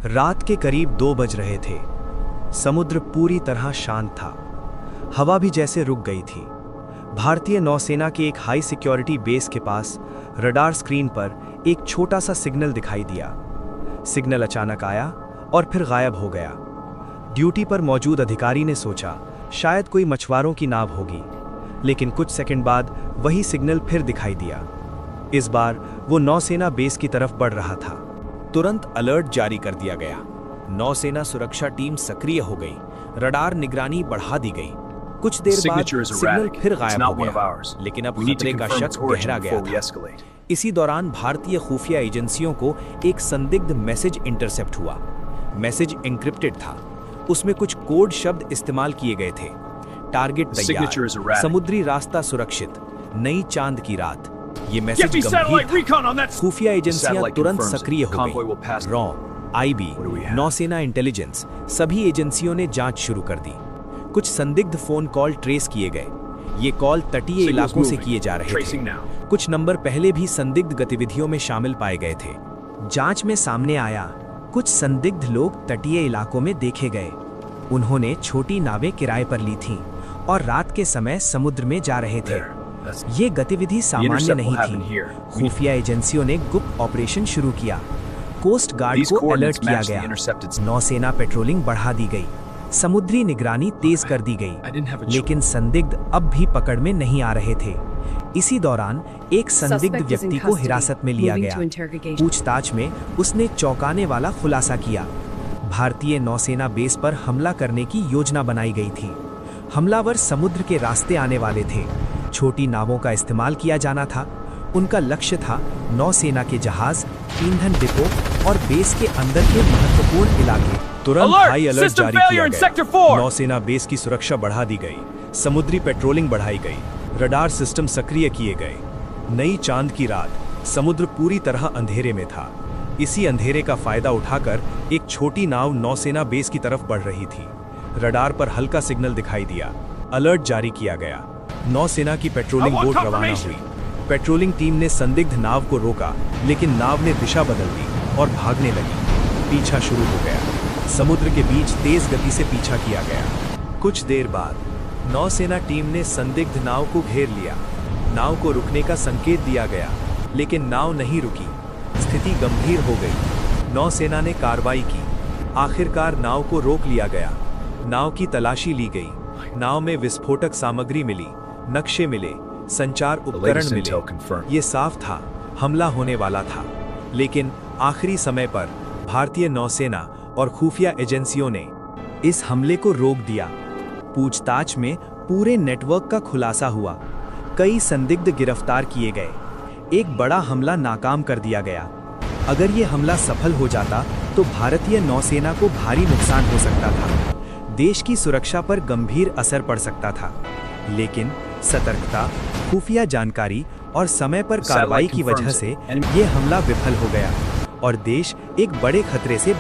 रात के करीब 2 बज रहे थे। समुद्र पूरी तरह शांत था। हवा भी जैसे रुक गई थी। भारतीय नौसेना के एक हाई सिक्योरिटी बेस के पास रडार स्क्रीन पर एक छोटा सा सिग्नल दिखाई दिया। सिग्नल अचानक आया और फिर गायब हो गया। ड्यूटी पर मौजूद अधिकारी ने सोचा शायद कोई मछुआरों की नाव होगी, लेकिन कुछ सेकंड बाद वही सिग्नल फिर दिखाई दिया। इस बार वो नौसेना बेस की तरफ बढ़ रहा था। तुरंत अलर्ट जारी कर दिया गया। नौसेना सुरक्षा टीम सक्रिय हो गई। रडार निगरानी बढ़ा दी गई। कुछ देर बाद सिग्नल फिर गायब हो गया, लेकिन अब खतरे का शक गहरा गया था। इसी दौरान भारतीय खुफिया एजेंसियों को एक संदिग्ध मैसेज इंटरसेप्ट हुआ। मैसेज एन्क्रिप्टेड था। उसमें कुछ कोड शब्द इस्तेमाल किए गए थे। टारगेट तैयार, समुद्री रास्ता सुरक्षित, नई चांद की रात। ये मैसेज गंभीर था। खुफिया एजेंसियां तुरंत सक्रिय हो गईं। रॉ, आईबी, नौसेना इंटेलिजेंस, सभी एजेंसियों ने जांच शुरू कर दी। कुछ संदिग्ध फोन कॉल ट्रेस किए गए। ये कॉल तटीय इलाकों से किए जा रहे थे। कुछ नंबर पहले भी संदिग्ध गतिविधियों में शामिल पाए गए थे। जांच में सामने आया कुछ संदिग्ध लोग तटीय इलाकों में देखे गए। उन्होंने छोटी नावें किराए पर ली थीं और रात के समय समुद्र में जा रहे थे। ये गतिविधि सामान्य नहीं थी। खुफिया एजेंसियों ने गुप्त ऑपरेशन शुरू किया। कोस्ट गार्ड को अलर्ट किया गया। नौसेना पेट्रोलिंग बढ़ा दी गई। समुद्री निगरानी तेज कर दी गई, लेकिन संदिग्ध अब भी पकड़ में नहीं आ रहे थे। इसी दौरान एक संदिग्ध व्यक्ति को हिरासत में लिया गया। पूछताछ में उसने चौंकाने वाला खुलासा किया। भारतीय नौसेना बेस पर हमला करने की योजना बनाई गई थी। हमलावर समुद्र के रास्ते आने वाले थे। छोटी नावों का इस्तेमाल किया जाना था। उनका लक्ष्य था नौसेना के जहाज, ईंधन डिपो और बेस के अंदर के महत्वपूर्ण इलाके। तुरंत हाई अलर्ट जारी किया गया। नौसेना बेस की सुरक्षा बढ़ा दी गई। समुद्री पेट्रोलिंग बढ़ाई गई। रडार सिस्टम सक्रिय किए गए। नई चांद की रात। समुद्र पूरी तरह अंधेरे में था। इसी अंधेरे का फायदा उठाकर एक छोटी नाव नौसेना बेस की तरफ बढ़ रही थी। रडार पर हल्का सिग्नल दिखाई दिया। अलर्ट जारी किया गया। नौसेना की पेट्रोलिंग बोट रवाना हुई। पेट्रोलिंग टीम ने संदिग्ध नाव को रोका, लेकिन नाव ने दिशा बदल दी और भागने लगी। पीछा शुरू हो गया। समुद्र के बीच तेज गति से पीछा किया गया। कुछ देर बाद नौसेना टीम ने संदिग्ध नाव को घेर लिया। नाव को रुकने का संकेत दिया गया, लेकिन नाव नहीं रुकी। स्थिति गंभीर हो गई। नौसेना ने कार्रवाई की। आखिरकार नाव को रोक लिया गया। नाव की तलाशी ली गई। नाव में विस्फोटक सामग्री मिली, नक्शे मिले, संचार उपकरण मिले। ये साफ था हमला होने वाला था, लेकिन आखिरी समय पर भारतीय नौसेना और खुफिया एजेंसियों ने इस हमले को रोक दिया। पूछताछ में पूरे नेटवर्क का खुलासा हुआ। कई संदिग्ध गिरफ्तार किए गए। एक बड़ा हमला नाकाम कर दिया गया। अगर ये हमला सफल हो जाता तो भारतीय नौसेना को भारी नुकसान हो सकता था। देश की सुरक्षा पर गंभीर असर पड़ सकता था, लेकिन सतर्कता, खुफिया जानकारी और समय पर कार्रवाई की वजह से ये हमला विफल हो गया और देश एक बड़े खतरे से